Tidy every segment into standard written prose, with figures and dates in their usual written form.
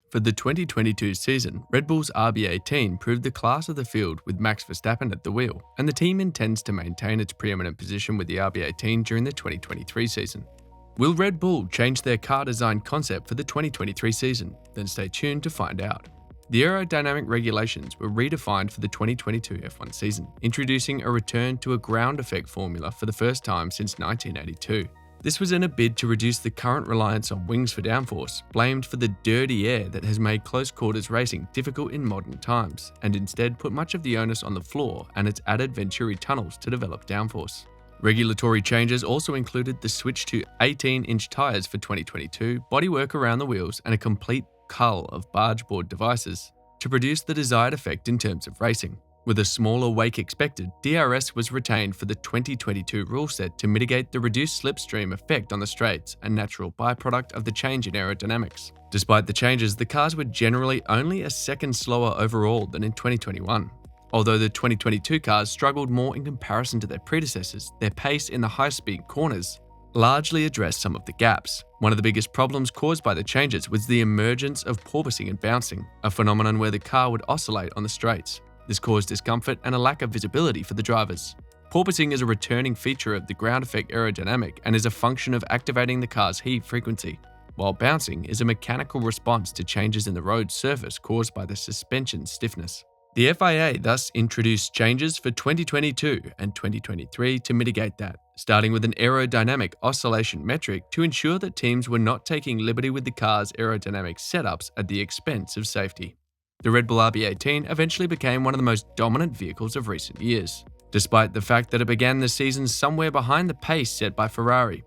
For the 2022 season, Red Bull's RB18 proved the class of the field with Max Verstappen at the wheel, and the team intends to maintain its preeminent position with the RB18 during the 2023 season. Will Red Bull change their car design concept for the 2023 season? Then stay tuned to find out. The aerodynamic regulations were redefined for the 2022 F1 season, introducing a return to a ground effect formula for the first time since 1982. This was in a bid to reduce the current reliance on wings for downforce, blamed for the dirty air that has made close quarters racing difficult in modern times, and instead put much of the onus on the floor and its added Venturi tunnels to develop downforce. Regulatory changes also included the switch to 18-inch tyres for 2022, bodywork around the wheels, and a complete cull of bargeboard devices to produce the desired effect in terms of racing. With a smaller wake expected, DRS was retained for the 2022 rule set to mitigate the reduced slipstream effect on the straights, a natural byproduct of the change in aerodynamics. Despite the changes, the cars were generally only a second slower overall than in 2021. Although the 2022 cars struggled more in comparison to their predecessors, their pace in the high-speed corners largely addressed some of the gaps. One of the biggest problems caused by the changes was the emergence of porpoising and bouncing, a phenomenon where the car would oscillate on the straights. This caused discomfort and a lack of visibility for the drivers. Porpoising is a returning feature of the ground effect aerodynamic and is a function of activating the car's heave frequency, while bouncing is a mechanical response to changes in the road surface caused by the suspension stiffness. The FIA thus introduced changes for 2022 and 2023 to mitigate that, starting with an aerodynamic oscillation metric to ensure that teams were not taking liberty with the car's aerodynamic setups at the expense of safety. The Red Bull RB18 eventually became one of the most dominant vehicles of recent years, despite the fact that it began the season somewhere behind the pace set by Ferrari.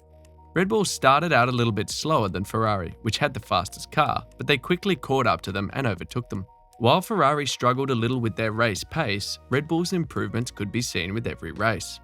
Red Bull started out a little bit slower than Ferrari, which had the fastest car, but they quickly caught up to them and overtook them. While Ferrari struggled a little with their race pace, Red Bull's improvements could be seen with every race.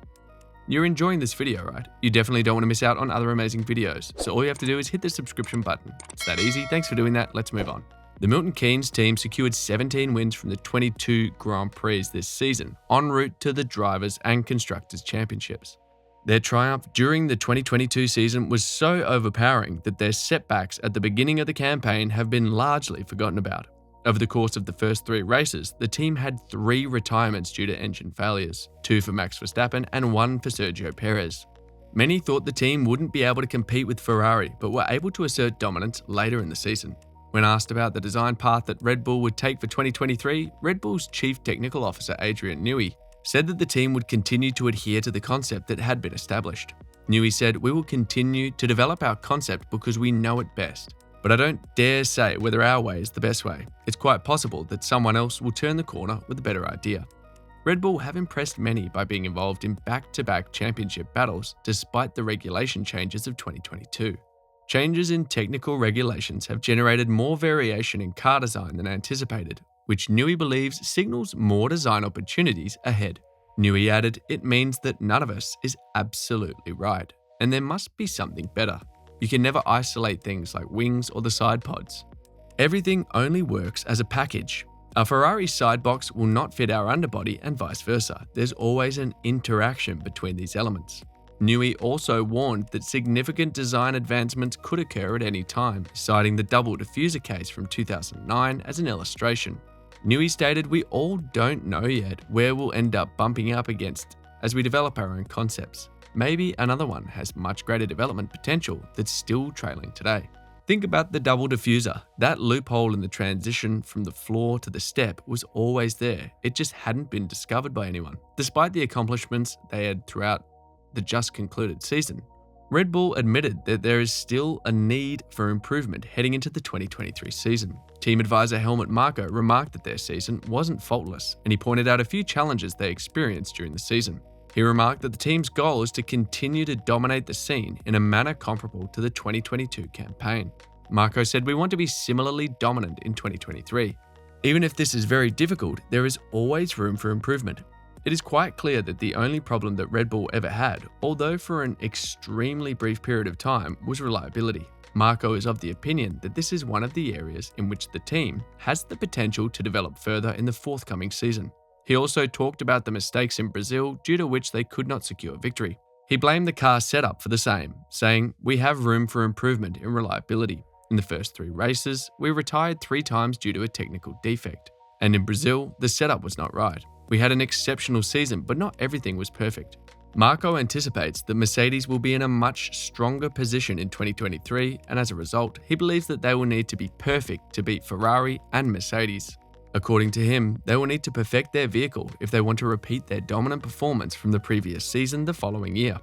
You're enjoying this video, right? You definitely don't want to miss out on other amazing videos, so all you have to do is hit the subscription button. It's that easy. Thanks for doing that. Let's move on. The Milton Keynes team secured 17 wins from the 22 Grand Prix this season, en route to the Drivers' and Constructors' Championships. Their triumph during the 2022 season was so overpowering that their setbacks at the beginning of the campaign have been largely forgotten about. Over the course of the first 3 races, the team had 3 retirements due to engine failures, 2 for Max Verstappen and 1 for Sergio Perez. Many thought the team wouldn't be able to compete with Ferrari, but were able to assert dominance later in the season. When asked about the design path that Red Bull would take for 2023, Red Bull's Chief Technical Officer Adrian Newey said that the team would continue to adhere to the concept that had been established. Newey said, "We will continue to develop our concept because we know it best. But I don't dare say whether our way is the best way. It's quite possible that someone else will turn the corner with a better idea." Red Bull have impressed many by being involved in back-to-back championship battles despite the regulation changes of 2022. Changes in technical regulations have generated more variation in car design than anticipated, which Newey believes signals more design opportunities ahead. Newey added, "It means that none of us is absolutely right, and there must be something better. You can never isolate things like wings or the side pods. Everything only works as a package. A Ferrari side box will not fit our underbody and vice versa. There's always an interaction between these elements." Newey also warned that significant design advancements could occur at any time, citing the double diffuser case from 2009 as an illustration. Newey stated, "We all don't know yet where we'll end up bumping up against as we develop our own concepts. Maybe another one has much greater development potential that's still trailing today." Think about the double diffuser. That loophole in the transition from the floor to the step was always there. It just hadn't been discovered by anyone, despite the accomplishments they had throughout the just concluded season. Red Bull admitted that there is still a need for improvement heading into the 2023 season. Team advisor Helmut Marko remarked that their season wasn't faultless, and he pointed out a few challenges they experienced during the season. He remarked that the team's goal is to continue to dominate the scene in a manner comparable to the 2022 campaign. Marko said, "We want to be similarly dominant in 2023. Even if this is very difficult, there is always room for improvement. It is quite clear that the only problem that Red Bull ever had, although for an extremely brief period of time, was reliability." Marko is of the opinion that this is one of the areas in which the team has the potential to develop further in the forthcoming season. He also talked about the mistakes in Brazil due to which they could not secure victory. He blamed the car setup for the same, saying, "We have room for improvement in reliability. In the first 3 races, we retired 3 times due to a technical defect. And in Brazil, the setup was not right. We had an exceptional season, but not everything was perfect. Marco anticipates that Mercedes will be in a much stronger position in 2023, and as a result, he believes that they will need to be perfect to beat Ferrari and Mercedes. According to him, they will need to perfect their vehicle if they want to repeat their dominant performance from the previous season the following year.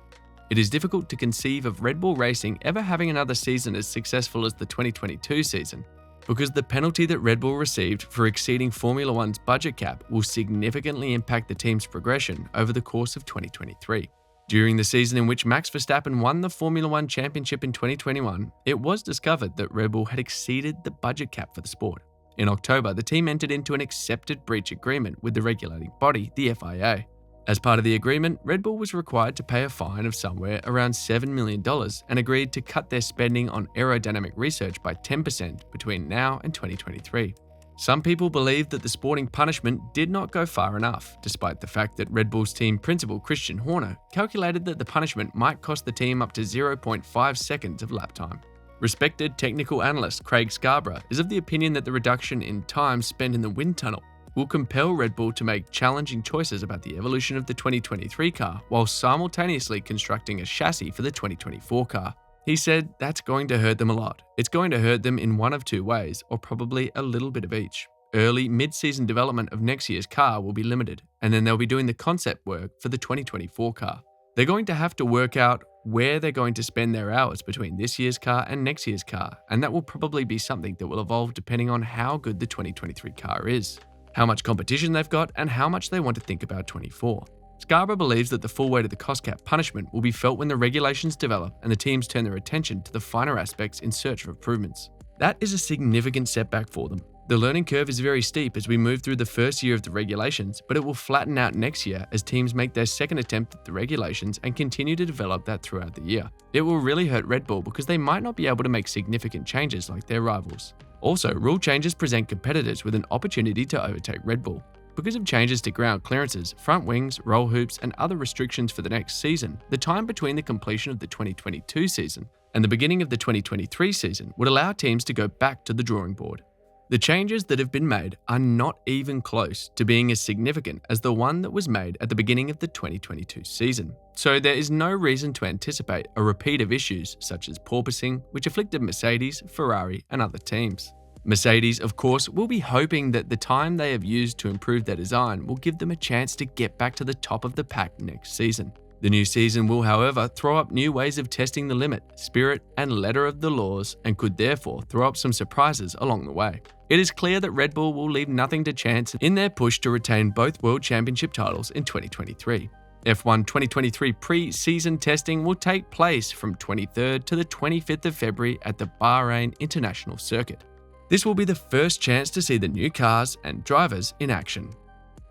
It is difficult to conceive of Red Bull Racing ever having another season as successful as the 2022 season, because the penalty that Red Bull received for exceeding Formula One's budget cap will significantly impact the team's progression over the course of 2023. During the season in which Max Verstappen won the Formula One Championship in 2021, it was discovered that Red Bull had exceeded the budget cap for the sport. In October, the team entered into an accepted breach agreement with the regulating body, the FIA. As part of the agreement, Red Bull was required to pay a fine of somewhere around $7 million and agreed to cut their spending on aerodynamic research by 10% between now and 2023. Some people believe that the sporting punishment did not go far enough, despite the fact that Red Bull's team principal Christian Horner calculated that the punishment might cost the team up to 0.5 seconds of lap time. Respected technical analyst Craig Scarborough is of the opinion that the reduction in time spent in the wind tunnel will compel Red Bull to make challenging choices about the evolution of the 2023 car while simultaneously constructing a chassis for the 2024 car. He said that's going to hurt them a lot. It's going to hurt them in one of 2 ways, or probably a little bit of each. Early mid-season development of next year's car will be limited, and then they'll be doing the concept work for the 2024 car. They're going to have to work out where they're going to spend their hours between this year's car and next year's car, and that will probably be something that will evolve depending on how good the 2023 car is, how much competition they've got, and how much they want to think about 24. Scarborough believes that the full weight of the cost cap punishment will be felt when the regulations develop and the teams turn their attention to the finer aspects in search of improvements. That is a significant setback for them. The learning curve is very steep as we move through the first year of the regulations, but it will flatten out next year as teams make their second attempt at the regulations and continue to develop that throughout the year. It will really hurt Red Bull because they might not be able to make significant changes like their rivals. Also, rule changes present competitors with an opportunity to overtake Red Bull. Because of changes to ground clearances, front wings, roll hoops, and other restrictions for the next season, the time between the completion of the 2022 season and the beginning of the 2023 season would allow teams to go back to the drawing board. The changes that have been made are not even close to being as significant as the one that was made at the beginning of the 2022 season. So there is no reason to anticipate a repeat of issues such as porpoising, which afflicted Mercedes, Ferrari, and other teams. Mercedes, of course, will be hoping that the time they have used to improve their design will give them a chance to get back to the top of the pack next season. The new season will, however, throw up new ways of testing the limit, spirit, and letter of the laws, and could therefore throw up some surprises along the way. It is clear that Red Bull will leave nothing to chance in their push to retain both World Championship titles in 2023. F1 2023 pre-season testing will take place from 23rd to the 25th of February at the Bahrain International Circuit. This will be the first chance to see the new cars and drivers in action.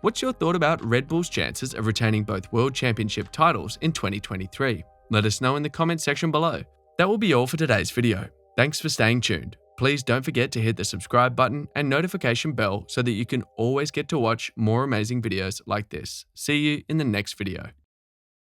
What's your thought about Red Bull's chances of retaining both World Championship titles in 2023? Let us know in the comment section below. That will be all for today's video. Thanks for staying tuned. Please don't forget to hit the subscribe button and notification bell so that you can always get to watch more amazing videos like this. See you in the next video.